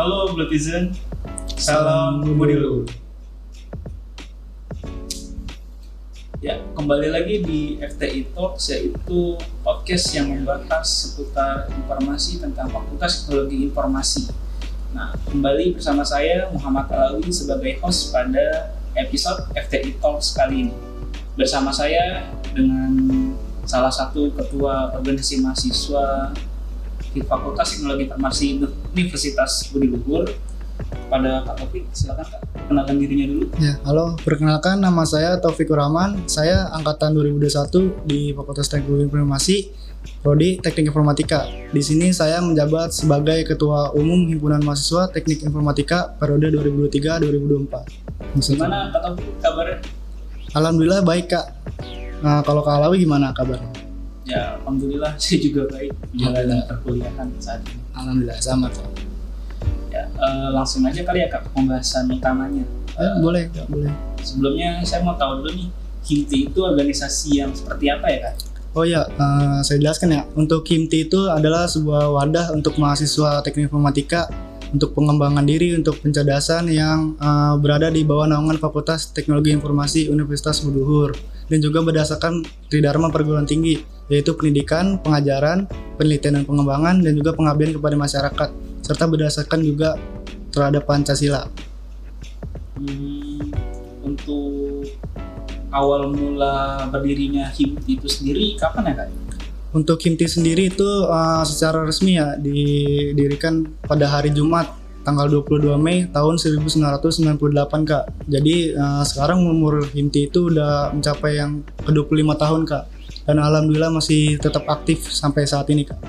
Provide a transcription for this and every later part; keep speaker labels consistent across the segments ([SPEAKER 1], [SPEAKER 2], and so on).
[SPEAKER 1] Halo Blutizen, salam Budi Luhur. Ya, kembali lagi di FTI Talks, yaitu podcast yang membahas seputar informasi tentang Fakultas Teknologi Informasi. Nah, kembali bersama saya Muhammad Alawi sebagai host pada episode FTI Talks kali ini. Bersama saya dengan salah satu ketua organisasi mahasiswa di Fakultas Teknologi Informasi Universitas Budi Luhur. Pada Kak Taufik, silakan Kak, kenalkan dirinya dulu.
[SPEAKER 2] Ya, halo, perkenalkan nama saya Taufikur Rahman. Saya angkatan 2021 di Fakultas Teknologi Informasi, Prodi Teknik Informatika. Di sini saya menjabat sebagai Ketua Umum Himpunan Mahasiswa Teknik Informatika periode 2023-2024.
[SPEAKER 1] Gimana Kak Taufik kabarnya?
[SPEAKER 2] Alhamdulillah baik Kak. Nah, kalau Kak Alawi gimana kabarnya?
[SPEAKER 1] Ya, alhamdulillah saya juga baik menjalani perkuliahan saat ini.
[SPEAKER 2] Alhamdulillah sama Kak.
[SPEAKER 1] Ya, langsung aja kali ya Kak pembahasan utamanya.
[SPEAKER 2] Boleh Kak, boleh.
[SPEAKER 1] Sebelumnya saya mau tahu dulu nih, HIMTI itu organisasi yang seperti apa ya Kak?
[SPEAKER 2] Oh ya, saya jelaskan ya. Untuk HIMTI itu adalah sebuah wadah untuk mahasiswa teknik informatika untuk pengembangan diri, untuk pencerdasan yang berada di bawah naungan Fakultas Teknologi Informasi Universitas Budi Luhur, dan juga berdasarkan tridharma perguruan tinggi, yaitu pendidikan, pengajaran, penelitian dan pengembangan, dan juga pengabdian kepada masyarakat, serta berdasarkan juga terhadap Pancasila.
[SPEAKER 1] Untuk awal mula berdirinya HIMTI itu sendiri kapan ya Kak?
[SPEAKER 2] Untuk HIMTI sendiri itu secara resmi ya didirikan pada hari Jumat tanggal 22 Mei tahun 1998 Kak. Jadi sekarang umur HIMTI itu udah mencapai yang ke-25 tahun Kak. Dan alhamdulillah masih tetap aktif sampai saat ini Kak.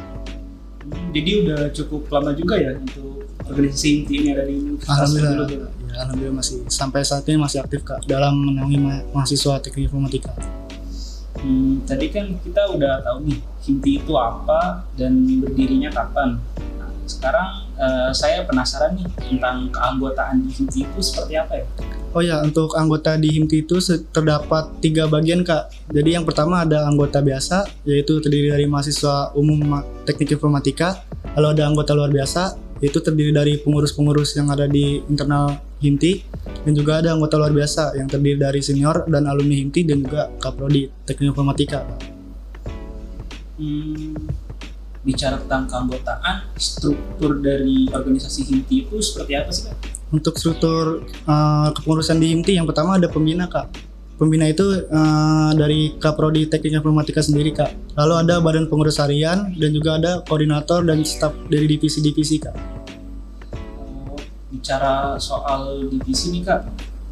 [SPEAKER 1] Jadi udah cukup lama juga ya untuk organisasi HIMTI ini ada di Universitas
[SPEAKER 2] Alhamdulillah.
[SPEAKER 1] Budi Luhur.
[SPEAKER 2] Ya, alhamdulillah masih sampai saat ini masih aktif Kak dalam menaungi mahasiswa teknik informatika.
[SPEAKER 1] Tadi kan kita udah tahu nih HIMTI itu apa dan berdirinya kapan. Nah, sekarang saya penasaran nih tentang keanggotaan di HIMTI itu seperti apa ya?
[SPEAKER 2] Oh ya, untuk anggota di HIMTI itu terdapat 3 bagian Kak. Jadi yang pertama ada anggota biasa, yaitu terdiri dari mahasiswa umum teknik informatika. Lalu ada anggota luar biasa, yaitu terdiri dari pengurus-pengurus yang ada di internal HIMTI. Dan juga ada anggota luar biasa yang terdiri dari senior dan alumni HIMTI dan juga Kaprodi Teknik Informatika.
[SPEAKER 1] Bicara tentang keanggotaan, struktur dari organisasi HIMTI itu seperti apa sih Kak?
[SPEAKER 2] Untuk struktur kepengurusan di HIMTI, yang pertama ada pembina Kak. Pembina itu dari Kaprodi Teknik Informatika sendiri Kak. Lalu ada badan pengurus harian dan juga ada koordinator dan staf dari divisi-divisi Kak.
[SPEAKER 1] Bicara soal divisi nih Kak,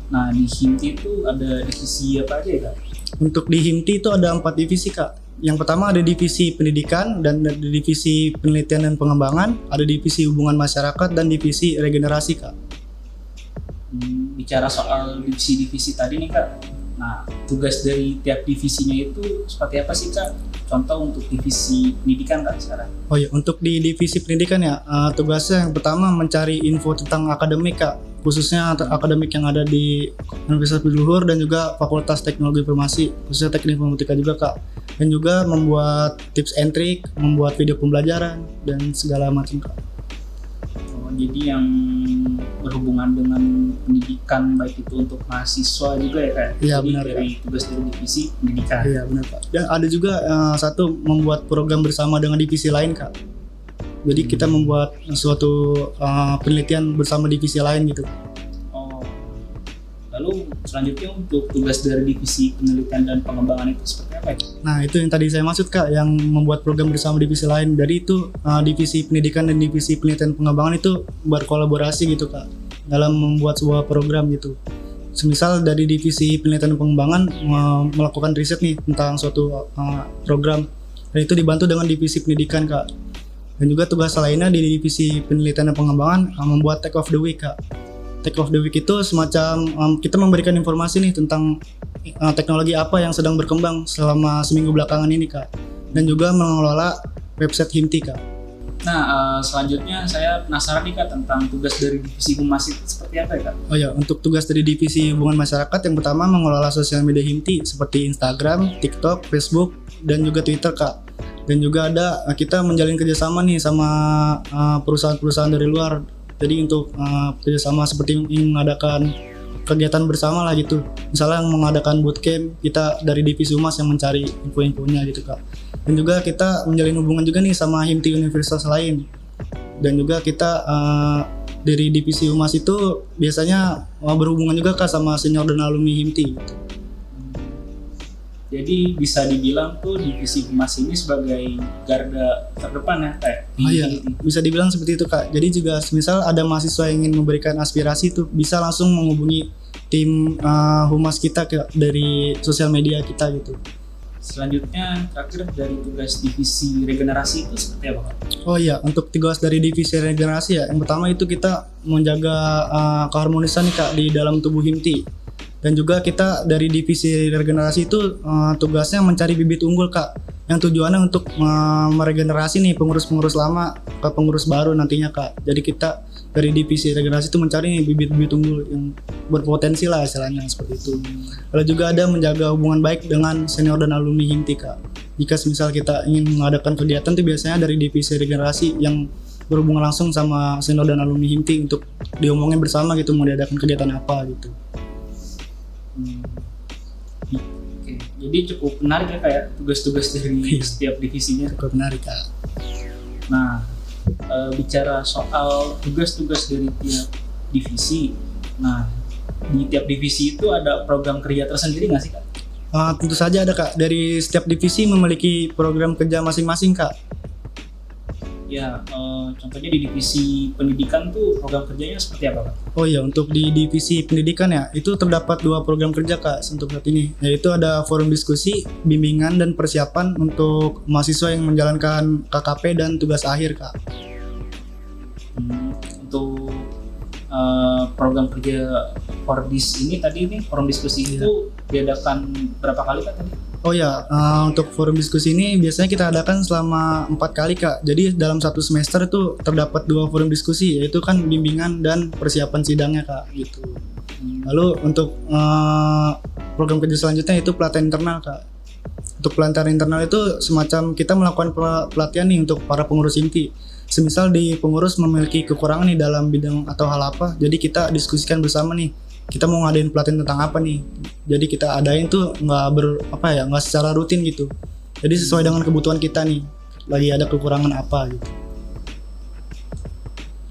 [SPEAKER 1] nah di HIMTI itu ada divisi apa aja ya Kak?
[SPEAKER 2] Untuk di HIMTI itu ada 4 divisi Kak. Yang pertama ada divisi pendidikan, dan ada divisi penelitian dan pengembangan, ada divisi hubungan masyarakat, dan divisi regenerasi Kak.
[SPEAKER 1] Bicara soal divisi-divisi tadi nih Kak, nah tugas dari tiap divisinya itu seperti apa sih Kak? Contoh untuk divisi pendidikan Kak sekarang.
[SPEAKER 2] Oh ya, untuk di divisi pendidikan ya, tugasnya yang pertama mencari info tentang akademik Kak, khususnya akademik yang ada di Universitas Budi Luhur dan juga Fakultas Teknologi Informasi, khususnya Teknik Informatika juga Kak. Dan juga membuat tips and trick, membuat video pembelajaran dan segala macam Kak.
[SPEAKER 1] Jadi yang berhubungan dengan pendidikan baik itu untuk mahasiswa juga ya Kak?
[SPEAKER 2] Iya
[SPEAKER 1] jadi
[SPEAKER 2] benar
[SPEAKER 1] dari
[SPEAKER 2] Kak.
[SPEAKER 1] Tugas dari divisi pendidikan.
[SPEAKER 2] Iya benar Kak. Dan ada juga satu membuat program bersama dengan divisi lain Kak. Jadi kita membuat suatu penelitian bersama divisi lain gitu.
[SPEAKER 1] Oh. Lalu selanjutnya untuk tugas dari divisi penelitian dan pengembangan itu seperti apa ya?
[SPEAKER 2] Nah itu yang tadi saya maksud Kak, yang membuat program bersama divisi lain. Dari itu divisi pendidikan dan divisi penelitian pengembangan itu berkolaborasi gitu Kak dalam membuat sebuah program gitu. Semisal dari divisi penelitian dan pengembangan melakukan riset nih tentang suatu program, dan itu dibantu dengan divisi pendidikan Kak. Dan juga tugas lainnya di divisi penelitian dan pengembangan membuat Take of the Week Kak. Take of the Week itu semacam kita memberikan informasi nih tentang teknologi apa yang sedang berkembang selama seminggu belakangan ini Kak. Dan juga mengelola website HIMTI Kak.
[SPEAKER 1] Nah, selanjutnya saya penasaran nih Kak tentang tugas dari divisi humas itu seperti apa ya Kak?
[SPEAKER 2] Oh ya, untuk tugas dari divisi hubungan masyarakat yang pertama mengelola sosial media HIMTI seperti Instagram, TikTok, Facebook, dan juga Twitter Kak. Dan juga ada kita menjalin kerjasama nih sama perusahaan-perusahaan dari luar Jadi untuk kerjasama seperti mengadakan kegiatan bersama lah gitu. Misalnya yang mengadakan bootcamp, kita dari divisi humas yang mencari info-infonya gitu kak. Dan juga kita menjalin hubungan juga nih sama himti universitas lain. Dan juga kita dari divisi humas itu biasanya berhubungan juga kak sama senior dan alumni himti gitu.
[SPEAKER 1] Jadi bisa dibilang tuh divisi humas ini sebagai garda terdepan ya kayak.
[SPEAKER 2] Iya, bisa dibilang seperti itu kak. Jadi juga misal ada mahasiswa yang ingin memberikan aspirasi tuh bisa langsung menghubungi tim humas kita dari sosial media kita gitu.
[SPEAKER 1] Selanjutnya terakhir dari tugas divisi regenerasi itu seperti apa kak?
[SPEAKER 2] Oh iya, untuk tugas dari divisi regenerasi ya, yang pertama itu kita menjaga keharmonisan nih kak di dalam tubuh himti. Dan juga kita dari divisi regenerasi itu tugasnya mencari bibit unggul kak, yang tujuannya untuk meregenerasi nih pengurus-pengurus lama ke pengurus baru nantinya kak. Jadi kita dari divisi regenerasi itu mencari nih bibit-bibit unggul yang berpotensi lah istilahnya seperti itu. Lalu juga ada menjaga hubungan baik dengan senior dan alumni himti kak. Jika misal kita ingin mengadakan kegiatan tuh biasanya dari divisi regenerasi yang berhubungan langsung sama senior dan alumni himti untuk diomongin bersama gitu mau diadakan kegiatan apa gitu.
[SPEAKER 1] Oke, jadi cukup menarik ya kayak tugas-tugas dari setiap divisinya.
[SPEAKER 2] Cukup menarik kak.
[SPEAKER 1] Nah, bicara soal tugas-tugas dari tiap divisi, nah di tiap divisi itu ada program kerja tersendiri nggak sih kak?
[SPEAKER 2] Tentu saja ada kak. Dari setiap divisi memiliki program kerja masing-masing kak.
[SPEAKER 1] Ya, contohnya di divisi pendidikan tuh program kerjanya seperti apa kak?
[SPEAKER 2] Oh iya, untuk di divisi pendidikan ya, itu terdapat 2 program kerja kak untuk saat ini. Yaitu ada forum diskusi, bimbingan dan persiapan untuk mahasiswa yang menjalankan KKP dan tugas akhir kak.
[SPEAKER 1] Untuk program kerja Fordis ini tadi nih, forum diskusi itu diadakan berapa kali kak tadi?
[SPEAKER 2] Oh ya, untuk forum diskusi ini biasanya kita adakan selama 4 kali kak. Jadi dalam 1 semester itu terdapat 2 forum diskusi, yaitu kan bimbingan dan persiapan sidangnya kak gitu. Lalu untuk program kerja selanjutnya itu pelatihan internal kak. Untuk pelatihan internal itu semacam kita melakukan pelatihan nih untuk para pengurus inti. Semisal di pengurus memiliki kekurangan nih dalam bidang atau hal apa, jadi kita diskusikan bersama nih. Kita mau ngadain pelatihan tentang apa nih, jadi kita adain tuh nggak secara rutin gitu, jadi sesuai dengan kebutuhan kita nih lagi ada kekurangan apa gitu.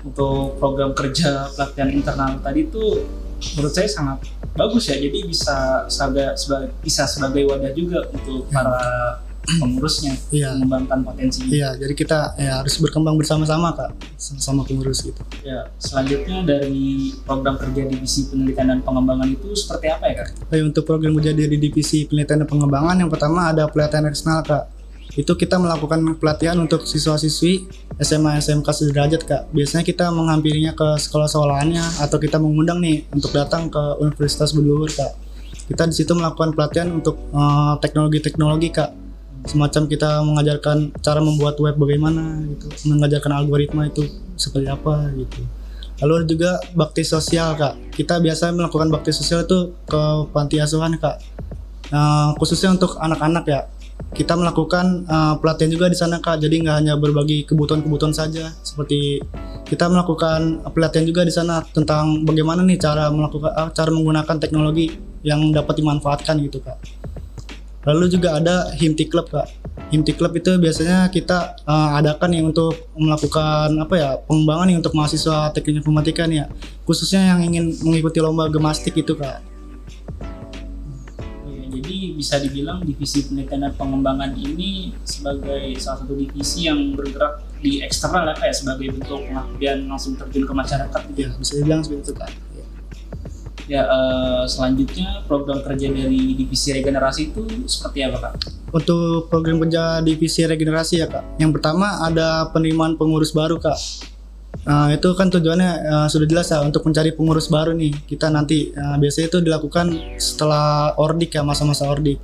[SPEAKER 1] Untuk program kerja pelatihan internal tadi tuh menurut saya sangat bagus ya, jadi bisa sebagai wadah juga untuk para pengurusnya mengembangkan potensinya.
[SPEAKER 2] Iya, jadi kita harus berkembang bersama-sama kak, sama pengurus gitu.
[SPEAKER 1] Ya, selanjutnya dari program kerja divisi penelitian dan pengembangan itu seperti apa ya kak?
[SPEAKER 2] Untuk program kerja dari divisi penelitian dan pengembangan yang pertama ada pelatihan eksternal kak. Itu kita melakukan pelatihan untuk siswa-siswi SMA SMK sederajat kak. Biasanya kita menghampirinya ke sekolah-sekolahannya atau kita mengundang nih untuk datang ke universitas berluhur kak. Kita di situ melakukan pelatihan untuk teknologi-teknologi kak. Semacam kita mengajarkan cara membuat web bagaimana gitu, mengajarkan algoritma itu seperti apa gitu. Lalu juga bakti sosial kak, kita biasa melakukan bakti sosial itu ke panti asuhan kak, khususnya untuk anak-anak ya. Kita melakukan pelatihan juga di sana kak, jadi nggak hanya berbagi kebutuhan-kebutuhan saja, seperti kita melakukan pelatihan juga di sana tentang bagaimana nih cara menggunakan teknologi yang dapat dimanfaatkan gitu kak. Lalu juga ada Himti Club kak. Himti Club itu biasanya kita adakan nih untuk melakukan pengembangan nih untuk mahasiswa teknik informatika nih ya, khususnya yang ingin mengikuti lomba gemastik itu kak.
[SPEAKER 1] Jadi bisa dibilang divisi penelitian dan pengembangan ini sebagai salah satu divisi yang bergerak di eksternal ya kayak sebagai bentuk pengabdian langsung terjun ke masyarakat gitu ya.
[SPEAKER 2] Bisa dibilang seperti itu kak.
[SPEAKER 1] Ya, selanjutnya program kerja dari divisi regenerasi itu seperti apa kak?
[SPEAKER 2] Untuk program kerja divisi regenerasi ya kak, yang pertama ada penerimaan pengurus baru kak. Itu kan tujuannya sudah jelas ya, untuk mencari pengurus baru nih. Kita nanti biasanya itu dilakukan setelah ordik ya, masa-masa ordik.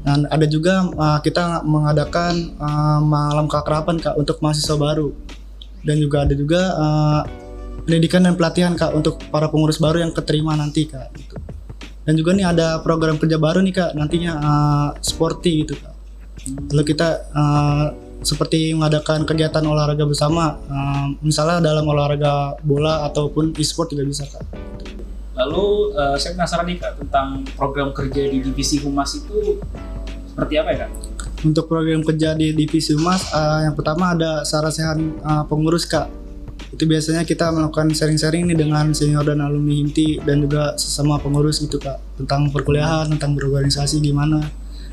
[SPEAKER 2] Dan ada juga kita mengadakan malam keakraban kak untuk mahasiswa baru. Dan juga ada juga pendidikan dan pelatihan kak untuk para pengurus baru yang keterima nanti kak gitu. Dan juga nih ada program kerja baru nih kak nantinya, sporty gitu kak. Lalu kita seperti mengadakan kegiatan olahraga bersama, misalnya dalam olahraga bola ataupun e-sport juga bisa Kak.
[SPEAKER 1] Lalu saya penasaran nih Kak tentang program kerja di divisi humas itu seperti apa ya Kak?
[SPEAKER 2] Untuk program kerja di divisi humas, yang pertama ada sarasehan pengurus Kak. Itu biasanya kita melakukan sharing-sharing nih dengan senior dan alumni HIMTI dan juga sesama pengurus gitu Kak, tentang perkuliahan, tentang berorganisasi gimana.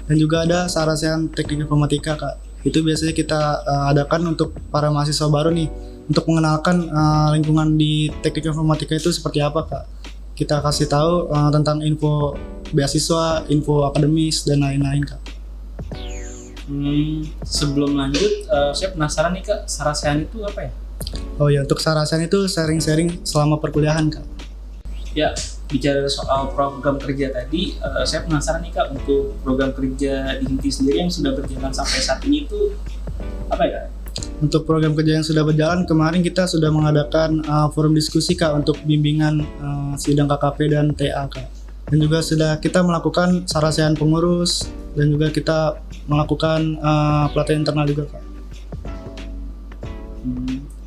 [SPEAKER 2] Dan juga ada sarasehan teknik informatika Kak. Itu biasanya kita adakan untuk para mahasiswa baru nih, untuk mengenalkan lingkungan di teknik informatika itu seperti apa Kak. Kita kasih tahu tentang info beasiswa, info akademis dan lain-lain Kak.
[SPEAKER 1] Sebelum lanjut, saya penasaran nih Kak, sarasehan itu apa ya?
[SPEAKER 2] Oh ya, untuk sarasehan itu sharing-sharing selama perkuliahan Kak.
[SPEAKER 1] Ya, bicara soal program kerja tadi, saya penasaran nih Kak, untuk program kerja di HIMTI sendiri yang sudah berjalan sampai saat ini itu apa ya Kak?
[SPEAKER 2] Untuk program kerja yang sudah berjalan, kemarin kita sudah mengadakan forum diskusi Kak untuk bimbingan sidang KKP dan TA Kak. Dan juga sudah kita melakukan sarasehan pengurus dan juga kita melakukan pelatihan internal juga Kak.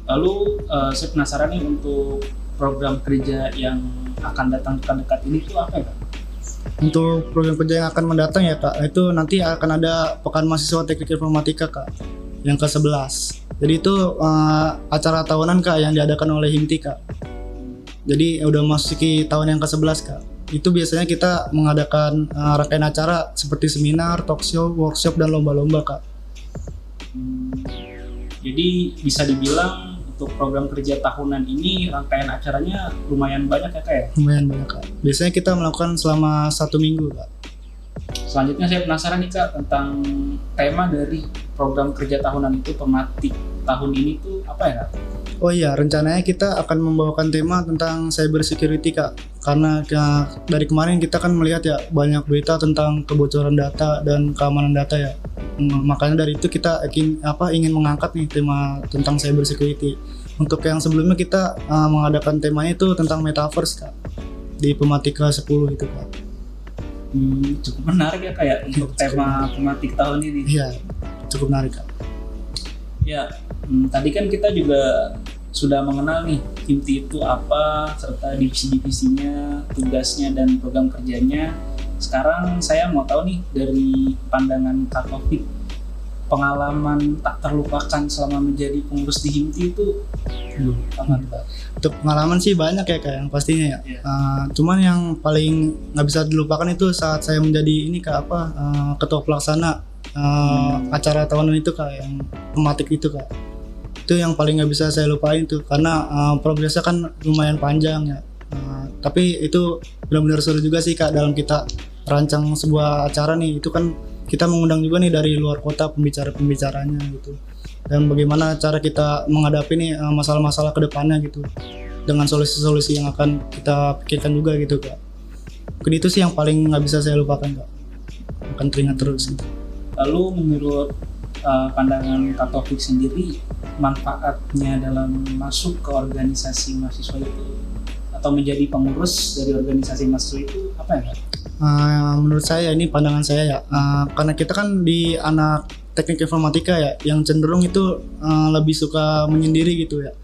[SPEAKER 1] Lalu saya penasaran nih untuk program kerja yang akan datang dekat ini itu apa ya Kak?
[SPEAKER 2] Untuk program kerja yang akan mendatang ya Kak, itu nanti akan ada Pekan Mahasiswa Teknik Informatika Kak, yang ke-11. Jadi itu acara tahunan Kak yang diadakan oleh HIMTI Kak. Jadi udah masuki tahun yang ke-11 Kak. Itu biasanya kita mengadakan rangkaian acara seperti seminar, talk show, workshop, dan lomba-lomba Kak.
[SPEAKER 1] Jadi bisa dibilang untuk program kerja tahunan ini rangkaian acaranya lumayan banyak ya Kak ya?
[SPEAKER 2] Lumayan banyak Kak. Biasanya kita melakukan selama 1 minggu Kak.
[SPEAKER 1] Selanjutnya saya penasaran nih Kak tentang tema dari program kerja tahunan itu, tematik tahun ini tuh apa ya Kak?
[SPEAKER 2] Oh iya, rencananya kita akan membawakan tema tentang cyber security Kak. Karena dari kemarin kita kan melihat ya banyak berita tentang kebocoran data dan keamanan data ya. Makanya dari itu kita ingin mengangkat nih tema tentang cyber security. Untuk yang sebelumnya kita mengadakan temanya itu tentang metaverse Kak, di Pematika 10 itu Kak.
[SPEAKER 1] Cukup menarik ya Kak ya untuk tema tematik tahun ini.
[SPEAKER 2] Iya, cukup menarik Kak.
[SPEAKER 1] Ya, tadi kan kita juga sudah mengenal nih HIMTI itu apa, serta divisi-divisinya, tugasnya, dan program kerjanya. Sekarang saya mau tahu nih dari pandangan Kak Taufik, pengalaman tak terlupakan selama menjadi pengurus di HIMTI itu apa Kak?
[SPEAKER 2] Untuk pengalaman sih banyak ya Kak yang pastinya ya. Cuman yang paling nggak bisa dilupakan itu saat saya menjadi ketua pelaksana acara tahunan itu Kak, yang tematik itu Kak. Itu yang paling nggak bisa saya lupain tuh, karena progresnya kan lumayan panjang ya. Tapi itu benar-benar seru juga sih Kak dalam kita rancang sebuah acara nih. Itu kan kita mengundang juga nih dari luar kota pembicara-pembicaranya gitu. Dan bagaimana cara kita menghadapi nih masalah-masalah kedepannya gitu, dengan solusi-solusi yang akan kita pikirkan juga gitu Kak. Mungkin itu sih yang paling nggak bisa saya lupakan Kak, akan teringat terus gitu.
[SPEAKER 1] Lalu menurut pandangan Kak Taufik sendiri, manfaatnya dalam masuk ke organisasi mahasiswa itu atau menjadi pengurus dari organisasi mahasiswa itu apa ya Kak?
[SPEAKER 2] Menurut saya, ini pandangan saya ya, karena kita kan di anak teknik informatika ya, yang cenderung itu lebih suka menyendiri gitu ya.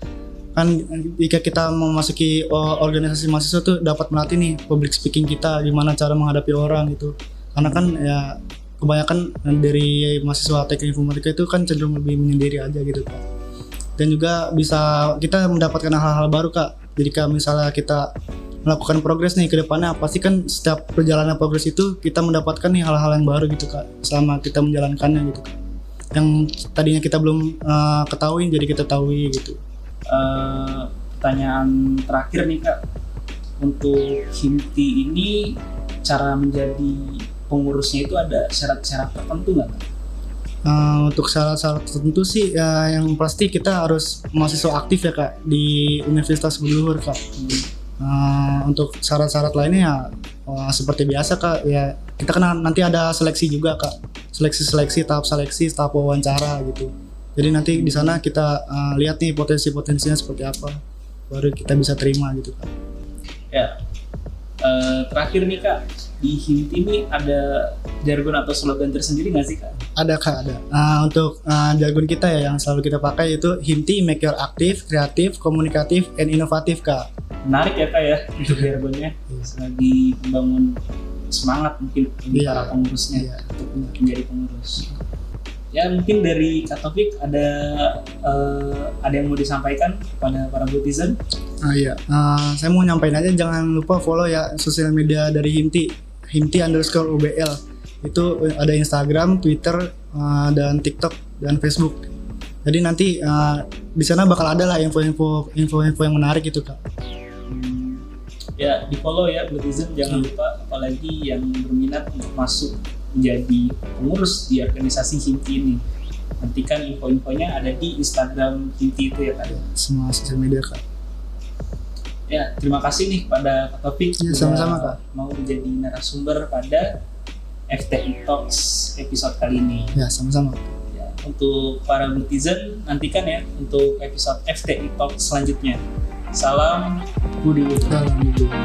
[SPEAKER 2] Kan jika kita memasuki organisasi mahasiswa tuh dapat melatih nih public speaking kita, gimana cara menghadapi orang gitu. Karena kan ya kebanyakan dari mahasiswa teknik informatika itu kan cenderung lebih menyendiri aja gitu Kak. Dan juga bisa kita mendapatkan hal-hal baru Kak. Jadi kalau misalnya kita melakukan progres nih ke depannya, pasti kan setiap perjalanan progres itu kita mendapatkan nih hal-hal yang baru gitu Kak, selama kita menjalankannya gitu Kak. Yang tadinya kita belum ketahui jadi kita tahu gitu.
[SPEAKER 1] Pertanyaan terakhir nih Kak, untuk HIMTI ini cara menjadi pengurusnya itu ada syarat-syarat tertentu nggak Kak?
[SPEAKER 2] Untuk syarat-syarat tertentu sih yang pasti kita harus mahasiswa aktif ya Kak di Universitas Buluhur Kak. Untuk syarat-syarat lainnya ya seperti biasa Kak ya, kita kan nanti ada seleksi juga Kak, seleksi tahap wawancara gitu. Jadi nanti di sana kita lihat nih potensinya seperti apa, baru kita bisa terima gitu Kak.
[SPEAKER 1] Ya, terakhir nih Kak, di HIMTI ini ada jargon atau slogan tersendiri nggak sih Kak?
[SPEAKER 2] Ada kak, ada. Untuk jargon kita ya yang selalu kita pakai itu HIMTI, make your active, kreatif, komunikatif, and inovatif kak.
[SPEAKER 1] Menarik ya kak ya untuk jargonnya, selagi membangun semangat mungkin bagi
[SPEAKER 2] Iya.
[SPEAKER 1] para pengurusnya
[SPEAKER 2] Iya.
[SPEAKER 1] untuk menjadi pengurus. Ya mungkin dari Kak Taufik ada yang mau disampaikan kepada para Bultizen?
[SPEAKER 2] Iya, saya mau nyampein aja jangan lupa follow ya sosial media dari HIMTI_UBL. Itu ada Instagram, Twitter, dan TikTok dan Facebook. Jadi nanti di sana bakal ada lah info-info yang menarik itu kak.
[SPEAKER 1] Ya di follow ya Bultizen, jangan lupa, apalagi yang berminat untuk masuk menjadi pengurus di organisasi HIMTI ini. Nantikan info-infonya ada di Instagram HIMTI itu ya kak.
[SPEAKER 2] Semua sosial media kak.
[SPEAKER 1] Ya terima kasih nih kepada Kak Taufik
[SPEAKER 2] Ya,
[SPEAKER 1] sudah
[SPEAKER 2] sama-sama, Kak.
[SPEAKER 1] mau menjadi narasumber pada FTI Talks episode kali ini.
[SPEAKER 2] Ya sama-sama.
[SPEAKER 1] Ya, untuk para Bultizen nantikan ya untuk episode FTI Talks selanjutnya. Salam Budi.
[SPEAKER 2] Salam.